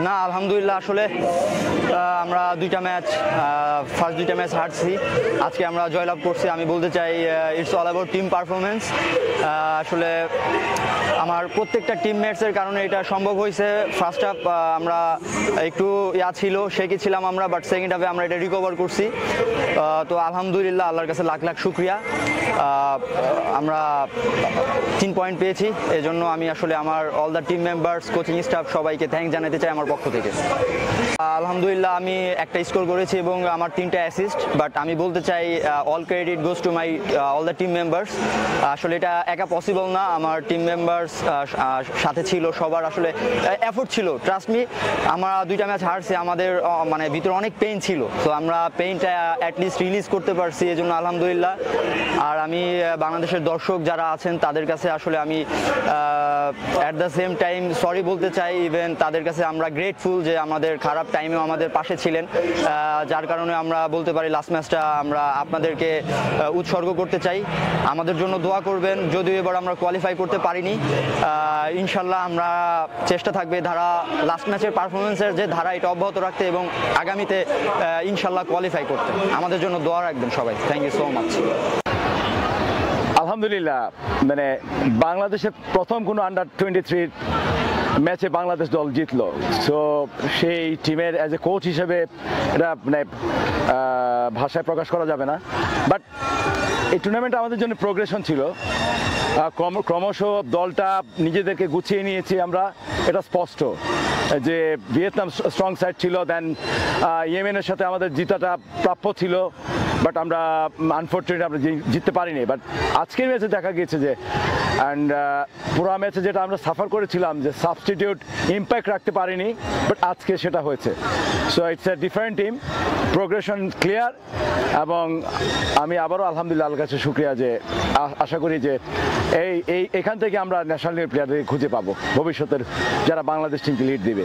না আলহামদুলিল্লাহ আসলে আমরা ফার্স্ট দুইটা ম্যাচ হারছি, আজকে আমরা জয়লাভ করছি। আমি বলতে চাই it's all about team performance. আসলে আমার প্রত্যেকটা টিমমেটসের কারণে এটা সম্ভব হয়েছে। ফার্স্ট হাফ আমরা একটু ছিল, শেকি ছিলাম আমরা, বাট সেকেন্ড হাফে আমরা এটা রিকভার করছি। তো আলহামদুলিল্লাহ, আল্লাহর কাছে লাখ লাখ শুকরিয়া। আমরা 3 পয়েন্ট পেয়েছি, এজন্য আমি আসলে আমার all the team members, coaching staff সবাইকে থ্যাঙ্ক জানাতে চাই আমার পক্ষ থেকে। আলহামদুলিল্লাহ আমি একটা স্কোর করেছি এবং আমার 3টা অ্যাসিস্ট, বাট আমি বলতে চাই all credit goes to my all the team members. আসলে এটা একা পসিবল না, আমার টিম মেম্বার্স সাথে ছিল, সবার আসলে এফোর্ট ছিল। ট্রাস্ট মি, আমরা 2টা ম্যাচ হারছি, আমাদের মানে ভিতরে অনেক পেইন ছিল, তো আমরা পেইনটা অ্যাটলিস্ট রিলিজ করতে পারছি, এজন্য আলহামদুলিল্লাহ। আর আমি বাংলাদেশের দর্শক যারা আছেন তাদের কাছে আসলে আমি at the same time sorry বলতে চাই। ইভেন তাদের কাছে আমরা গ্রেটফুল যে আমাদের খারাপ টাইমেও আমাদের পাশে ছিলেন, যার কারণে আমরা বলতে পারি লাস্ট ম্যাচটা আমরা আপনাদেরকে উৎসর্গ করতে চাই। আমাদের জন্য দোয়া করবেন, যদিও এবার আমরা কোয়ালিফাই করতে পারিনি। ইনশাল্লাহ আমরা চেষ্টা থাকবে লাস্ট ম্যাচের পারফরমেন্সের যে ধারা এটা অব্যাহত রাখতে এবং আগামীতে ইনশাল্লাহ কোয়ালিফাই করতে। আমাদের জন্য দোয়া রাখবেন সবাই। Thank you so much. আলহামদুলিল্লাহ, মানে বাংলাদেশের প্রথম কোনো আন্ডার-23 ম্যাচে বাংলাদেশ দল জিতলো। সো সেই টিমের অ্যাজ এ কোচ হিসেবে এটা মানে ভাষায় প্রকাশ করা যাবে না, বাট এই টুর্নামেন্টে আমাদের জন্য প্রোগ্রেশন ছিল। ক্রমশ দলটা নিজেদেরকে গুছিয়ে নিয়েছি আমরা, এটা স্পষ্ট যে ভিয়েতনাম স্ট্রং সাইড ছিল, দেন ইয়েমেনের সাথে আমাদের জিতাটা প্রাপ্য ছিল, বাট আমরা আনফর্চুনেটলি আমরা জিততে পারিনি। বাট আজকের ম্যাচে দেখা গিয়েছে যে পুরো ম্যাচে যেটা আমরা সাফার করেছিলাম যে সাবস্টিটিউট ইম্প্যাক্ট রাখতে পারিনি, বাট আজকে সেটা হয়েছে। So it's a different team, progression clear, এবং আমি আবারও আলহামদুলিল্লাহ আল্লাহর কাছে শুকরিয়া যে আশা করি যে এখান থেকে আমরা ন্যাশনাল প্লেয়ারদের খুঁজে পাবো ভবিষ্যতের, যারা বাংলাদেশ টিমকে লিড দিবে।